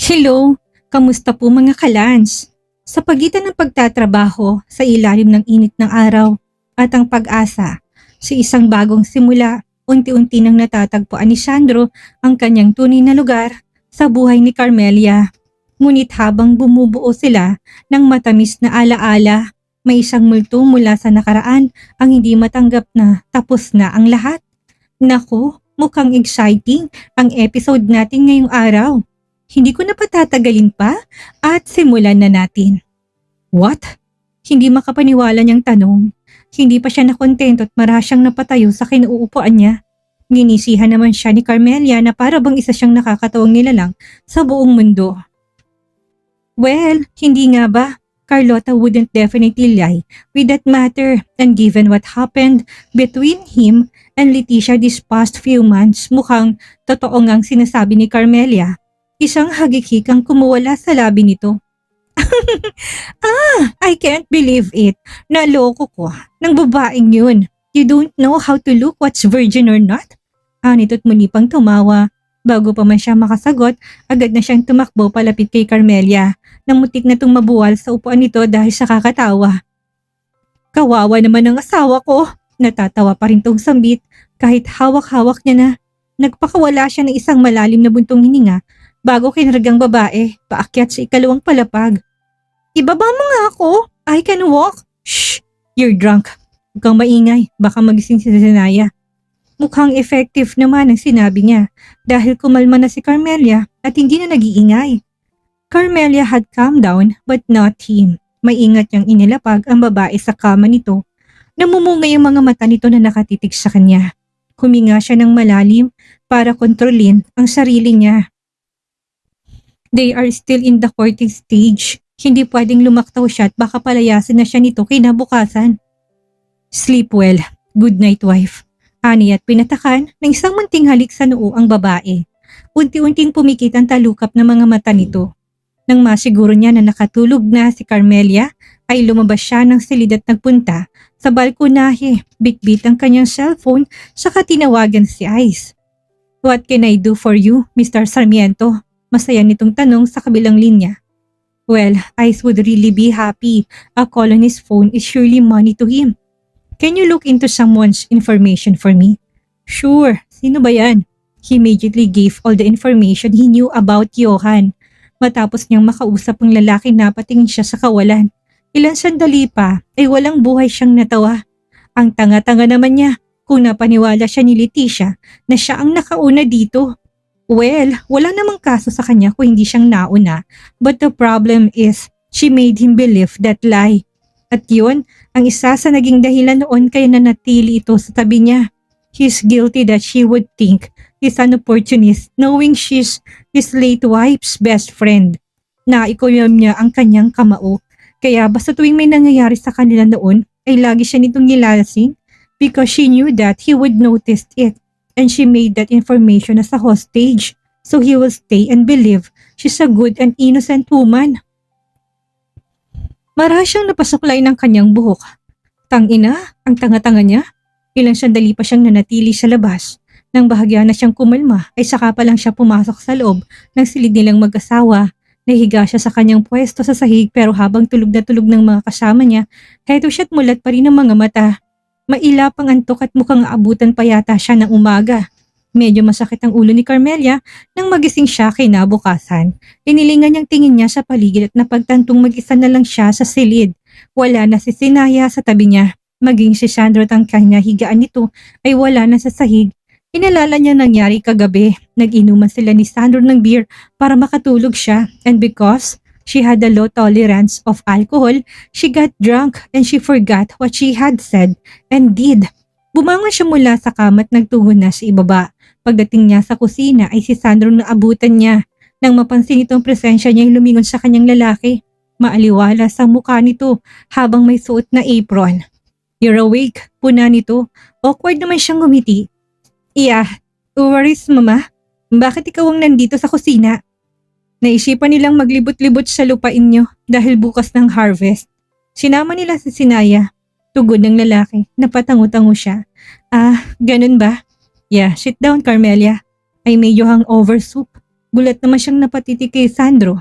Hello, kamusta po mga kalans? Sa pagitan ng pagtatrabaho sa ilalim ng init ng araw at ang pag-asa sa isang bagong simula, unti-unti nang natatagpuan ni Sandro ang kanyang tunay na lugar sa buhay ni Carmelia. Ngunit habang bumubuo sila ng matamis na alaala, may isang multo mula sa nakaraan ang hindi matanggap na tapos na ang lahat. Naku, mukhang exciting ang episode natin ngayong araw. Hindi ko na patatagalin pa at simulan na natin. What? Hindi makapaniwala niyang tanong. Hindi pa siya nakontento at marasyang napatayo sa kinuupuan niya. Ninisihan naman siya ni Carmelia na para bang isa siyang nakakatawang nilalang sa buong mundo. Well, hindi nga ba? Carlota wouldn't definitely lie with that matter, and given what happened between him and Leticia these past few months, mukhang totoo ngang sinasabi ni Carmelia. Isang hagikik ang kumuwala sa labi nito. I can't believe it. Naloko ko ng babaeng yun. You don't know how to look what's virgin or not? Nito't muli pang tumawa. Bago pa man siya makasagot, agad na siyang tumakbo palapit kay Carmelia. Namutik na itong mabuwal sa upuan nito dahil sa kakatawa. Kawawa naman ang asawa ko. Natatawa pa rin tong sambit kahit hawak-hawak niya na. Nagpakawala siya ng isang malalim na buntong hininga bago kinargang babae, paakyat sa ikalawang palapag. Ibaba mo nga ako. I can walk. Shh! You're drunk. Huwag kang maingay. Baka magising si Zenaya. Mukhang effective naman ang sinabi niya dahil kumalma na si Carmelia at hindi na nag-iingay. Carmelia had calmed down but not him. Maingat niyang inilapag ang babae sa kama nito. Namumungay ang mga mata nito na nakatitig sa kanya. Huminga siya ng malalim para kontrolin ang sarili niya. They are still in the courting stage. Hindi pwedeng lumaktaw siya at baka palayasin na siya nito kinabukasan. Sleep well. Good night, wife. Ani at pinatakan ng isang munting halik sa noo ang babae. Unti-unting pumikit ang talukap ng mga mata nito. Nang masiguro niya na nakatulog na si Carmelia, ay lumabas siya ng silid at nagpunta sa balkonahe. Bitbit ang kanyang cellphone saka tinawagan si Ice. What can I do for you, Mr. Sarmiento? Masaya nitong tanong sa kabilang linya. Well, Ice would really be happy. A call on his phone is surely money to him. Can you look into someone's information for me? Sure. Sino ba yan? He immediately gave all the information he knew about Johan. Matapos niyang makausap ang lalaki, napatingin siya sa kawalan. Ilang sandali pa ay walang buhay siyang natawa. Ang tanga-tanga naman niya kung napaniwala siya ni Leticia na siya ang nakauna dito. Well, wala namang kaso sa kanya kung hindi siyang nauna. But the problem is, she made him believe that lie. At yun, ang isa sa naging dahilan noon kaya nanatili ito sa tabi niya. He's guilty that she would think he's an opportunist knowing she's his late wife's best friend. Naikuyam niya ang kanyang kamao. Kaya basta tuwing may nangyayari sa kanila noon, ay lagi siya nitong nilalasing because she knew that he would notice it. And she made that information as a hostage so he will stay and believe she's a good and innocent woman. Marasyang napasuklay ng kanyang buhok. Tangina, ang tanga-tanga niya. Ilang sandali pa siyang nanatili sa labas. Nang bahagya na siyang kumalma ay saka pa lang siya pumasok sa loob ng silid nilang mag-asawa. Nahiga siya sa kanyang pwesto sa sahig pero habang tulog na tulog ng mga kasama niya, heto siya't mulat pa rin ang mga mata. Mailap ang antok at mukhang aabutan pa yata siya ng umaga. Medyo masakit ang ulo ni Carmelia nang magising siya kinabukasan. Inilingan niyang tingin niya sa paligid at napagtantong mag-isa na lang siya sa silid. Wala na si Zenaya sa tabi niya. Maging si Sandro at ang kanya higaan nito ay wala na sa sahig. Inalala niya nangyari kagabi. Nag-inuman sila ni Sandro ng beer para makatulog siya, and because she had a low tolerance of alcohol, she got drunk and she forgot what she had said and did. Bumangon siya mula sa kama at nagtungo na sa ibaba. Pagdating niya sa kusina ay si Sandro na abutan niya. Nang mapansin itong presensya niya ay lumingon sa kanyang lalaki. Maaliwala sa mukha nito habang may suot na apron. You're awake, puna nito. Awkward naman siyang ngumiti. Yeah, worries mama. Bakit ikaw ang nandito sa kusina? Naisipan nilang maglibot-libot sa lupain nyo dahil bukas ng harvest. Sinama nila si Zenaya. Tugon ng lalaki. Napatango-tango siya. Ganun ba? Yeah, sit down Carmelia. I made you hangover soup. Gulat naman siyang napatitig kay Sandro.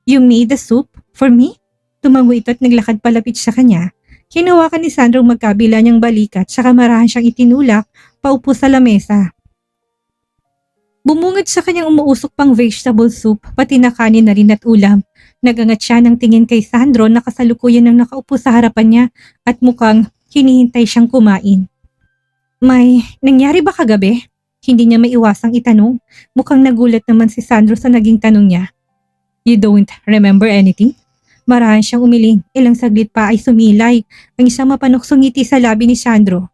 You made the soup for me? Tumango ito at naglakad palapit sa kanya. Hinawakan ni Sandro magkabila niyang balikat saka marahan siyang itinulak paupo sa lamesa. Bumungad sa kanyang umuusok pang vegetable soup, pati na kanin na rin at ulam. Nagangat siya ng tingin kay Sandro na kasalukuyan ng nakaupo sa harapan niya at mukhang hinihintay siyang kumain. May nangyari ba kagabi? Hindi niya maiwasang itanong. Mukhang nagulat naman si Sandro sa naging tanong niya. You don't remember anything? Marahan siyang umiling. Ilang saglit pa ay sumilay. Ang isang mapanuksong ngiti sa labi ni Sandro.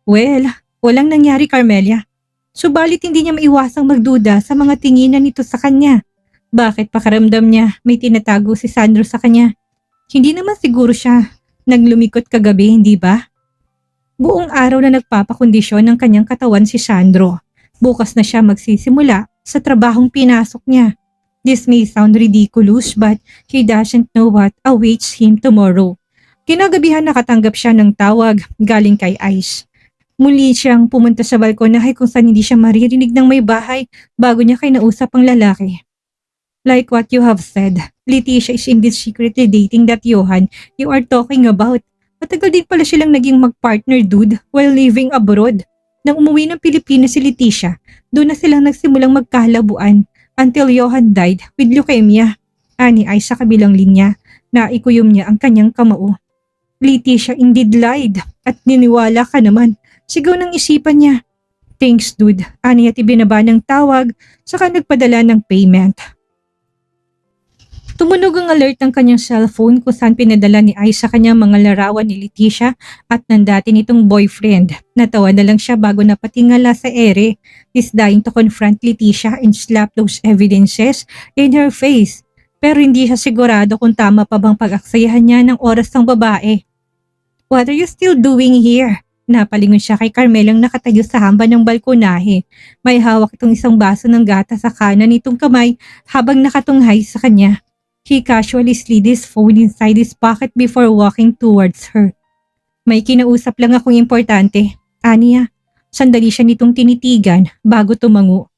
Well, walang nangyari, Carmelia. Subalit hindi niya maiwasang magduda sa mga tinginan nito sa kanya. Bakit pakaramdam niya may tinatago si Sandro sa kanya? Hindi naman siguro siya naglumikot kagabi, hindi ba? Buong araw na nagpapakondisyon ng kanyang katawan si Sandro. Bukas na siya magsisimula sa trabahong pinasok niya. This may sound ridiculous but he doesn't know what awaits him tomorrow. Kinagabihan nakatanggap siya ng tawag galing kay Ice. Muli siyang pumunta sa balkonahe kung saan hindi siya maririnig ng may bahay bago niya kinausap ang lalaki. Like what you have said, Leticia is indeed secretly dating that Johan you are talking about. Matagal din pala silang naging mag-partner dude while living abroad. Nang umuwi ng Pilipinas si Leticia, doon na silang nagsimulang magkahalabuan until Johan died with leukemia. Ani ay sa kabilang linya na ikuyom niya ang kanyang kamao. Leticia indeed lied at niniwala ka naman. Sigaw ng isipan niya. Thanks dude. Ani at ibinaba ng tawag saka nagpadala ng payment. Tumunog ang alert ng kanyang cellphone kung saan pinadala ni Ai sa kanyang mga larawan ni Leticia at ng dati nitong boyfriend. Natawa na lang siya bago napatingala sa ere. He's dying to confront Leticia and slap those evidences in her face. Pero hindi siya sigurado kung tama pa bang pag-aksayahan niya ng oras ng babae. What are you still doing here? Napalingon siya kay Carmelang nakatayo sa hamba ng balkonahe. May hawak itong isang baso ng gata sa kanan nitong kamay habang nakatunghay sa kanya. He casually slid his phone inside his pocket before walking towards her. May kinausap lang akong importante. Aniya, sandali siya nitong tinitigan bago tumango.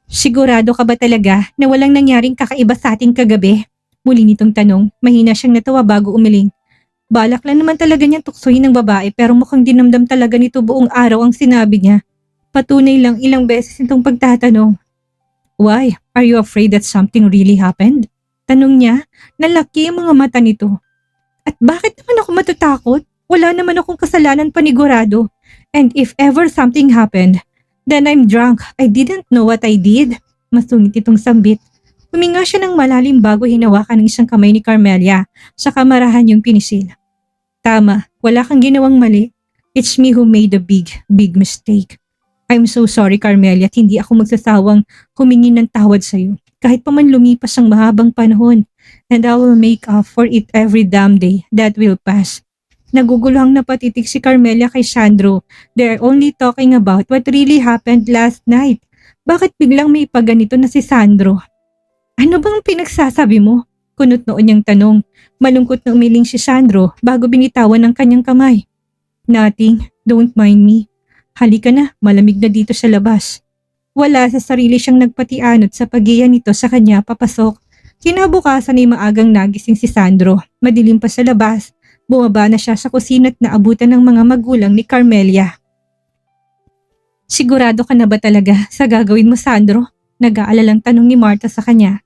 Sigurado ka ba talaga na walang nangyaring kakaiba sa atin kagabi? Muli nitong tanong, mahina siyang natawa bago umiling. Balak lang naman talaga niyang tuksohin ng babae pero mukhang dinamdam talaga nito buong araw ang sinabi niya. Patunay lang ilang beses itong pagtatanong. Why? Are you afraid that something really happened? Tanong niya, nalaki ang mga mata nito. At bakit naman ako matatakot? Wala naman akong kasalanan panigurado. And if ever something happened, then I'm drunk. I didn't know what I did. Masungit itong sambit. Huminga siya ng malalim bago hinawakan ng isang kamay ni Carmelia sa kamarahan yung pinisil. Tama, wala kang ginawang mali. It's me who made a big mistake. I'm so sorry Carmelia at hindi ako magsasawang humingi ng tawad sa'yo. Kahit pa man lumipas ang mahabang panahon, and I will make up for it every damn day that will pass. Naguguluhang napatitig si Carmelia kay Sandro. They're only talking about what really happened last night. Bakit biglang may paganito na si Sandro? Ano bang pinagsasabi mo? Kunot noon niyang tanong. Malungkot na umiling si Sandro bago binitawan ng kanyang kamay. Nothing, don't mind me. Halika na, malamig na dito sa labas. Wala sa sarili siyang nagpatianot sa pag-iya nito sa kanya papasok. Kinabukasan ay maagang nagising si Sandro. Madilim pa sa labas. Bumaba na siya sa kusina at naabutan ng mga magulang ni Carmelia. Sigurado ka na ba talaga sa gagawin mo Sandro? Nag-aalalang tanong ni Marta sa kanya.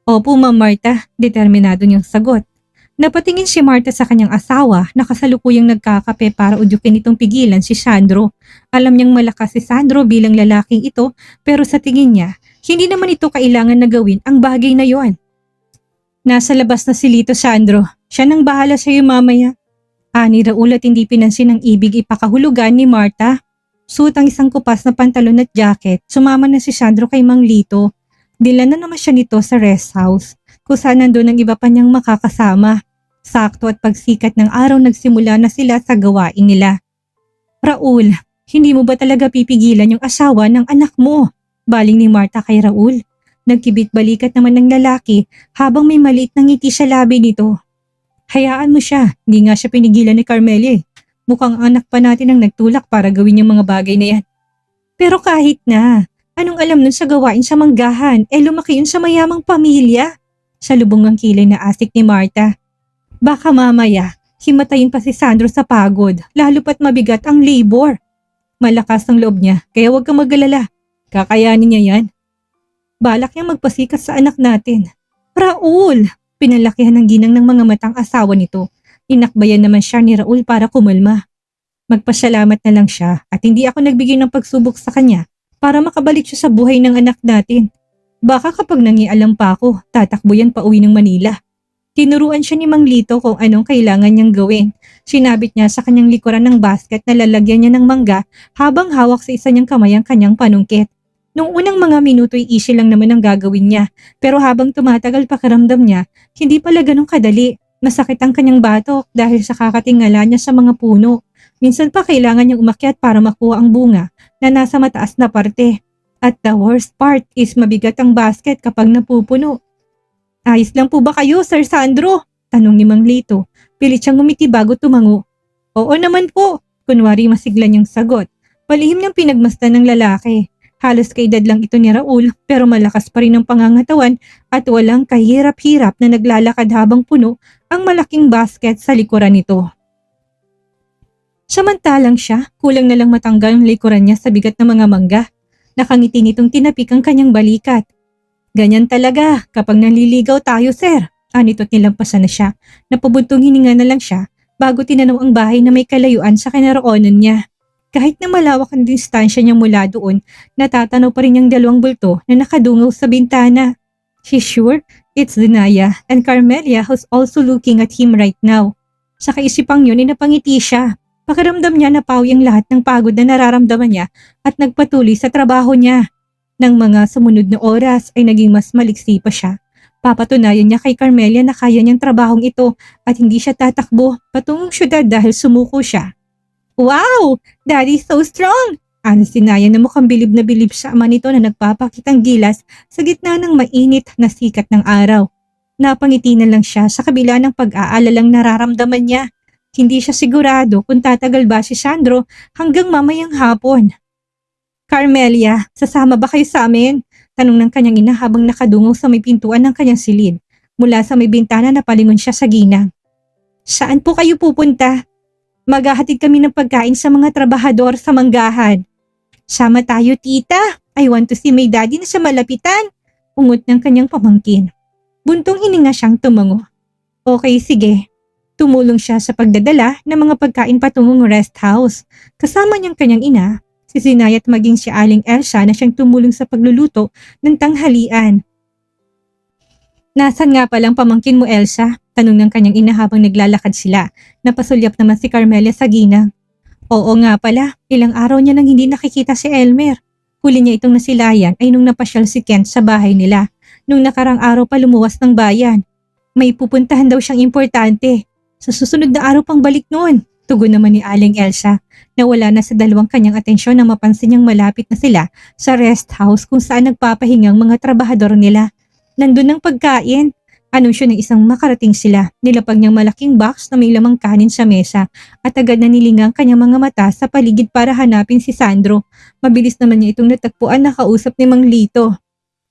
Opo Ma'am Marta, determinado niyang sagot. Napatingin si Marta sa kanyang asawa na kasalukuyang nagkakape para udyukin itong pigilan si Sandro. Alam niyang malakas si Sandro bilang lalaking ito pero sa tingin niya, hindi naman ito kailangan na gawin ang bagay na yon. Nasa labas na si Lito Sandro. Siya nang bahala sa iyo mamaya. Ani Raul at hindi pinansin ang ibig ipakahulugan ni Marta. Suot ang isang kupas na pantalon at jacket. Sumama na si Sandro kay Mang Lito. Dila na naman siya nito sa rest house. Kung saan nandun ang iba pa niyang makakasama. Sakto at pagsikat ng araw nagsimula na sila sa gawain nila. Raul, hindi mo ba talaga pipigilan yung asawa ng anak mo? Baling ni Marta kay Raul. Nagkibit balikat naman ng lalaki habang may maliit na ngiti sa labi nito. Hayaan mo siya, hindi nga siya pinigilan ni Carmelia. Mukhang anak pa natin ang nagtulak para gawin yung mga bagay na yan. Pero kahit na, Anong alam nun sa gawain sa manggahan? Lumaki yun sa mayamang pamilya. Sa lubong ng kilay na asik ni Marta. Baka mamaya, himatayin pa si Sandro sa pagod, lalo pat mabigat ang labor. Malakas ang loob niya, kaya huwag kang mag-alala. Kakayanin niya yan. Balak niyang magpasikat sa anak natin. Raul! Pinalakihan ng ginang ng mga matang asawa nito. Inakbayan naman siya ni Raul para kumalma. Magpasalamat na lang siya at hindi ako nagbigay ng pagsubok sa kanya para makabalik siya sa buhay ng anak natin. Baka kapag nangialam pa ako, tatakbo yan pa uwi ng Manila. Tinuruan siya ni Mang Lito kung anong kailangan niyang gawin. Sinabit niya sa kanyang likuran ng basket na lalagyan niya ng mangga habang hawak sa isa niyang kamay ang kanyang panungkit. Noong unang mga minuto ay easy lang naman ang gagawin niya, pero habang tumatagal pakiramdam niya, hindi pala ganun kadali. Masakit ang kanyang batok dahil sa kakatingala niya sa mga puno. Minsan pa kailangan niyang umakyat para makuha ang bunga na nasa mataas na parte. At the worst part is mabigat ang basket kapag napupuno. Ayos lang po ba kayo, Sir Sandro? Tanong ni Mang Lito. Pilit siyang ngumiti bago tumango. Oo naman po. Kunwari masigla niyang sagot. Palihim niyang pinagmasdan ng lalaki. Halos kaedad lang ito ni Raul pero malakas pa rin ang pangangatawan at walang kahirap-hirap na naglalakad habang puno ang malaking basket sa likuran nito. Samantalang siya, kulang na lang matanggal ang likuran niya sa bigat ng mga mangga. Nakangiti nitong tinapik ang kanyang balikat. Ganyan talaga kapag naliligaw tayo, sir. Anito't nilampasan na siya. Napabuntong hininga na lang siya bago tinanaw ang bahay na may kalayuan sa kinaroonan niya. Kahit na malawak ang distansya niya mula doon, natatanaw pa rin yung dalawang bulto na nakadungaw sa bintana. She's sure it's Denaya and Carmelia who's also looking at him right now. Sa kaisipang yun ay napangiti siya. Pakiramdam niya napawi ang lahat ng pagod na nararamdaman niya at nagpatuloy sa trabaho niya. Nang mga sumunod na oras ay naging mas maliksi pa siya. Papatunayan niya kay Carmelia na kaya niyang trabahong ito at hindi siya tatakbo patungong syudad dahil sumuko siya. Wow! Daddy's so strong! Ano si Naya na mukhang bilib na bilib sa ama nito na nagpapakitang gilas sa gitna ng mainit na sikat ng araw. Napangiti na lang siya sa kabila ng pag-aalalang nararamdaman niya. Hindi siya sigurado kung tatagal ba si Sandro hanggang mamayang hapon. Carmelia, sasama ba kayo sa amin? Tanong ng kanyang ina habang nakadungaw sa may pintuan ng kanyang silid. Mula sa may bintana napalingon siya sa ginang. Saan po kayo pupunta? Maghahatid kami ng pagkain sa mga trabahador sa manggahan. Sama tayo, tita. I want to see my daddy na sa malapitan. Ungot ng kanyang pamangkin. Buntong hininga siyang tumango. Okay, sige. Tumulong siya sa pagdadala ng mga pagkain patungong rest house. Kasama niyang kanyang ina, si Zinay at maging si Aling Elsa na siyang tumulong sa pagluluto ng tanghalian. Nasaan nga palang pamangkin mo, Elsa? Tanong ng kanyang ina habang naglalakad sila. Napasulyap naman si Carmelia sa ginang. Oo nga pala, ilang araw niya nang hindi nakikita si Elmer. Huli niya itong nasilayan ay nung napasyal si Kent sa bahay nila. Nung nakarang araw pa lumuwas ng bayan. May pupuntahan daw siyang importante. Sa susunod na araw pang balik noon. Tugon naman ni Aling Elsa. Nawala na sa dalawang kanyang atensyon na mapansin niyang malapit na sila sa rest house kung saan nagpapahingang mga trabahador nila. Nandun ang pagkain. Anunsyo ng isang makarating sila. Nilapag niyang malaking box na may lamang kanin sa mesa at agad na nilingang kanyang mga mata sa paligid para hanapin si Sandro. Mabilis naman niya itong natagpuan na kausap ni Mang Lito.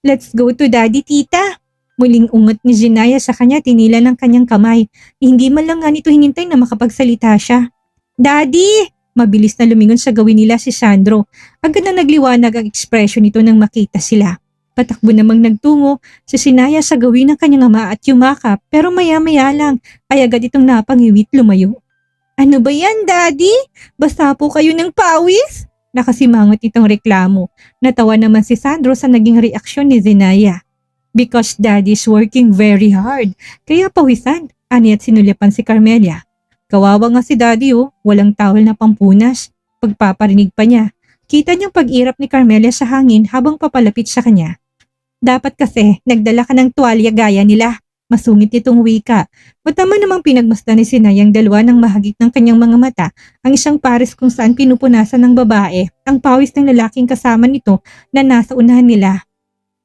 Let's go to daddy, tita. Muling ungot ni Zinaya sa kanya tinila ng kanyang kamay. Hindi man lang nga nito hinintay na makapagsalita siya. Daddy! Mabilis na lumingon sa gawin nila si Sandro. Agad na nagliwanag ang ekspresyon nito nang makita sila. Patakbo namang nagtungo si Zinaya sa gawin ng kanyang ama at yumakap pero maya-maya lang ay agad itong napangiwit lumayo. Ano ba yan, daddy? Basta po kayo ng pawis? Nakasimangot itong reklamo. Natawa naman si Sandro sa naging reaksyon ni Zinaya. Because daddy's working very hard. Kaya pawisan. Ani at sinulipan si Carmelia. Kawawa nga si daddy walang towel na pampunas. Pagpaparinig pa niya. Kita niyang pag-irap ni Carmelia sa hangin habang papalapit sa kanya. Dapat kasi nagdala ka ng tuwalya gaya nila. Masungit itong wika. Matama namang pinagmasdan ni Sinay ang dalawa ng mahagit ng kanyang mga mata ang isang pares kung saan pinupunasan ng babae ang pawis ng lalaking kasama nito na nasa unahan nila.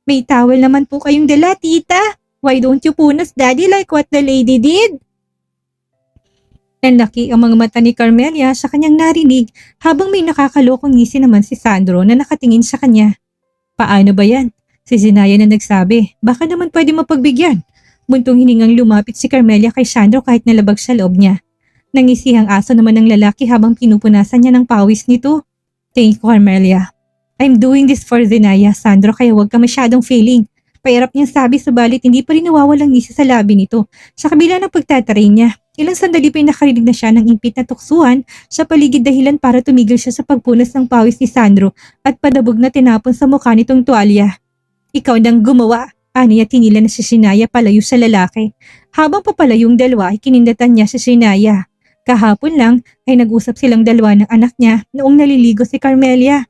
May towel naman po kayong dala, tita. Why don't you punas daddy like what the lady did? Nanlaki ang mga mata ni Carmelia sa kanyang narinig habang may nakakalokong ngisi naman si Sandro na nakatingin sa kanya. Paano ba yan? Si Zinaya na nagsabi, baka naman pwede mapagbigyan. Buntong hiningang lumapit si Carmelia kay Sandro kahit nalabag sa loob niya. Nangisihang aso naman ng lalaki habang pinupunasan niya ng pawis nito. Thank you, Carmelia. I'm doing this for Zinaya, Sandro, kaya huwag ka masyadong feeling. Pairap niyang sabi subalit hindi pa rin nawawalang ngisi sa labi nito. Sa kabila ng pagtataray niya, ilang sandali pa nakarinig na siya ng impit na tuksuhan sa paligid dahilan para tumigil siya sa pagpunas ng pawis ni Sandro at padabog na tinapon sa mukha nitong tuwalya. Ikaw nang gumawa, ani at tinila na si Sinaya palayo sa lalaki. Habang papalayong dalawa ay kinindatan niya si Sinaya. Kahapon lang ay nag-usap silang dalawa ng anak niya noong naliligo si Carmelia.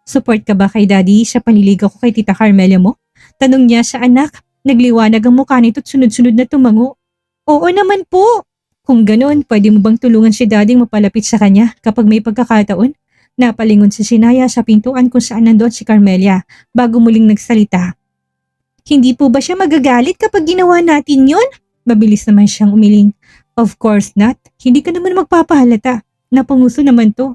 Support ka ba kay Daddy sa paniligaw ko kay Tita Carmelia mo? Tanong niya sa anak. Nagliwanag ang mukha nito at sunod-sunod na tumango. Oo naman po. Kung ganon, pwede mo bang tulungan si Daddy mapalapit sa kanya kapag may pagkakataon? Napalingon si Sinaya sa pintuan kung saan nandoon si Carmelia bago muling nagsalita. Hindi po ba siya magagalit kapag ginawa natin yon? Mabilis naman siyang umiling. Of course not. Hindi ka naman magpapahalata. Napanguso naman to.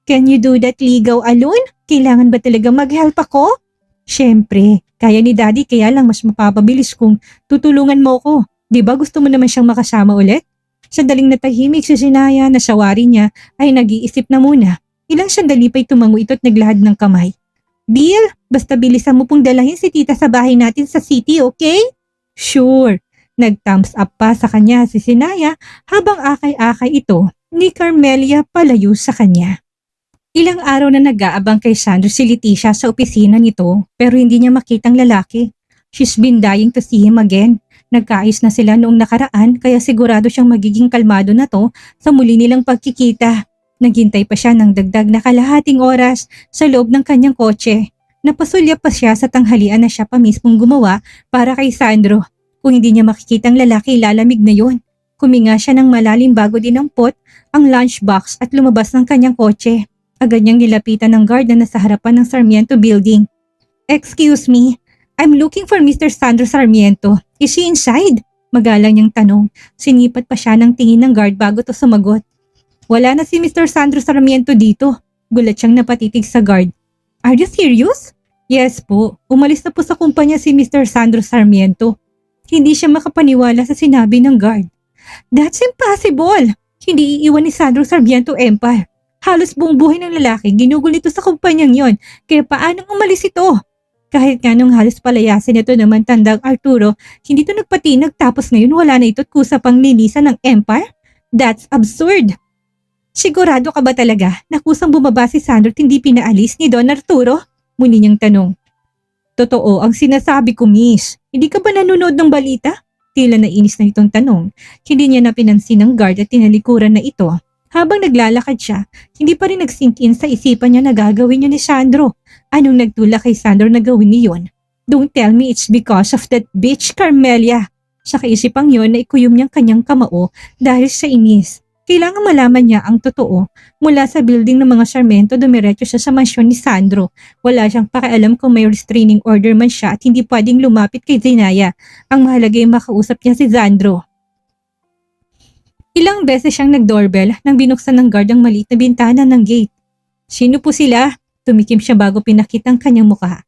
Can you do that ligaw alone? Kailangan ba talaga mag-help ako? Siyempre, kaya ni Daddy kaya lang mas mapapabilis kung tutulungan mo ko. Di ba gusto mo naman siyang makasama ulit? Sandaling natahimik si Sinaya na sawari niya ay nag-iisip na muna. Ilang sandali pa'y tumango ito at naglahad ng kamay. Deal, basta bilisan mo pong dalahin si tita sa bahay natin sa city, okay? Sure. Nag-thumbs up pa sa kanya si Sinaya habang akay-akay ito ni Carmelia palayo sa kanya. Ilang araw na nag-aabang kay Sandro si Leticia sa opisina nito pero hindi niya makitang lalaki. She's been dying to see him again. Nagkaayos na sila noong nakaraan kaya sigurado siyang magiging kalmado na to sa muli nilang pagkikita. Naghintay pa siya ng dagdag na kalahating oras sa loob ng kanyang kotse. Napasulya pa siya sa tanghalian na siya pa mismong gumawa para kay Sandro. Kung hindi niya makikitang lalaki, lalamig na yon. Kuminga siya ng malalim bago dinampot ang lunchbox at lumabas ng kanyang kotse. Agad niyang nilapitan ng guard na nasa harapan ng Sarmiento Building. Excuse me, I'm looking for Mr. Sandro Sarmiento. Is he inside? Magalang niyang tanong. Sinipat pa siya ng tingin ng guard bago to sumagot. Wala na si Mr. Sandro Sarmiento dito. Gulat siyang napatitig sa guard. Are you serious? Yes po, umalis na po sa kumpanya si Mr. Sandro Sarmiento. Hindi siya makapaniwala sa sinabi ng guard. That's impossible! Hindi iiwan ni Sandro Sarmiento Empire. Halos buong buhay ng lalaki ginugol ito sa kumpanyang yon, kaya paanong umalis ito? Kahit nga nung halos palayasin ito naman tandang Arturo, hindi ito nagpatinag tapos ngayon wala na ito't kusa pang linisan ng Empire? That's absurd! Sigurado ka ba talaga na kusang bumaba si Sandro at hindi pinaalis ni Don Arturo? Muli niyang tanong. Totoo ang sinasabi ko, miss. Hindi ka ba nanonood ng balita? Tila nainis na itong tanong. Hindi niya napinansin ng guard at tinalikuran na ito. Habang naglalakad siya, hindi pa rin nag-sink in sa isipan niya na gagawin niya ni Sandro. Anong nagtulak kay Sandro na gawin niyon? Don't tell me it's because of that bitch Carmelia. Sa kaisipang yon na ikuyom niyang kanyang kamao dahil sa inis. Kailangan malaman niya ang totoo. Mula sa building ng mga Sarmiento, dumiretso siya sa mansyon ni Sandro. Wala siyang pakialam kung may restraining order man siya at hindi pwedeng lumapit kay Zinaya. Ang mahalaga ay makausap niya si Sandro. Ilang beses siyang nag-doorbell nang binuksan ng guard ang maliit na bintana ng gate. Sino po sila? Tumikim siya bago pinakita ang kanyang mukha.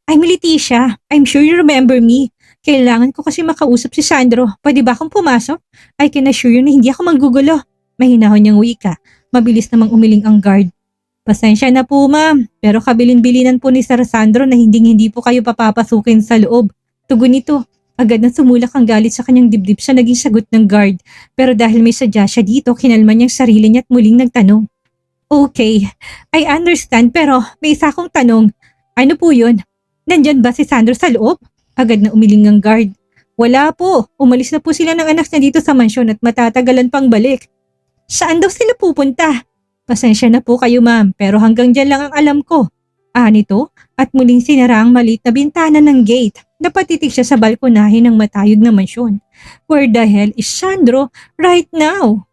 I'm Leticia. I'm sure you remember me. Kailangan ko kasi makausap si Sandro. Pwede ba akong pumasok? I can assure you na hindi ako manggugulo. Mahinahon niyang wika. Mabilis namang umiling ang guard. Pasensya na po ma'am, pero kabilin-bilinan po ni Sir Sandro na hindi po kayo papapasukin sa loob. Tugon nito. Agad na sumulak ang galit sa kanyang dibdib sa naging sagot ng guard. Pero dahil may sadya siya dito, kinalma niyang sarili niya at muling nagtanong. Okay, I understand pero may isa akong tanong. Ano po yun? Nandyan ba si Sandro sa loob? Agad na umiling ang guard. Wala po, umalis na po sila ng anak niya dito sa mansyon at matatagalan pang balik. Saan daw sila pupunta? Pasensya na po kayo ma'am, pero hanggang dyan lang ang alam ko. Nito at muling sinara ang maliit na bintana ng gate. Napatitig siya sa balkonahe ng matayog na mansyon. Where the hell is Sandro right now?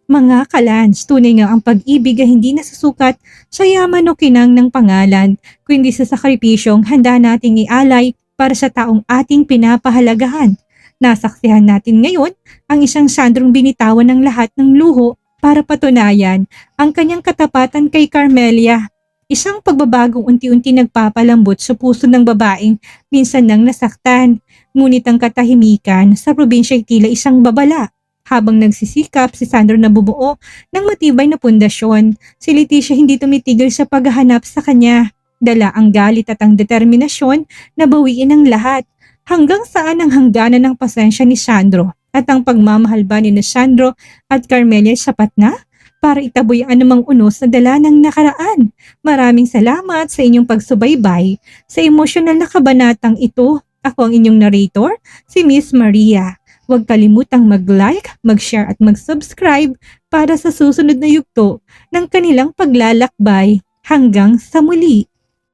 Mga kalans, tunay nga ang pag-ibig ay hindi nasusukat sa yaman o kinang ng pangalan, kundi sa sakripisyong handa nating ialay para sa taong ating pinapahalagahan. Nasaksihan natin ngayon ang isang Sandrong binitawan ng lahat ng luho para patunayan ang kanyang katapatan kay Carmelia. Isang pagbabagong unti-unti nagpapalambot sa puso ng babaeng minsan nang nasaktan. Ngunit ang katahimikan sa probinsya ay tila isang babala. Habang nagsisikap si Sandro na bumuo ng matibay na pundasyon, si Leticia hindi tumitigil sa paghahanap sa kanya. Dala ang galit at ang determinasyon na bawiin ang lahat. Hanggang saan ang hangganan ng pasensya ni Sandro at ang pagmamahal ba ni Sandro at Carmelia ay sapat na para itaboy ang anumang unos na dala ng nakaraan. Maraming salamat sa inyong pagsubaybay sa emosyonal na kabanatang ito. Ako ang inyong narrator, si Miss Maria. Huwag kalimutang mag-like, mag-share at mag-subscribe para sa susunod na yugto ng kanilang paglalakbay. Hanggang sa muli!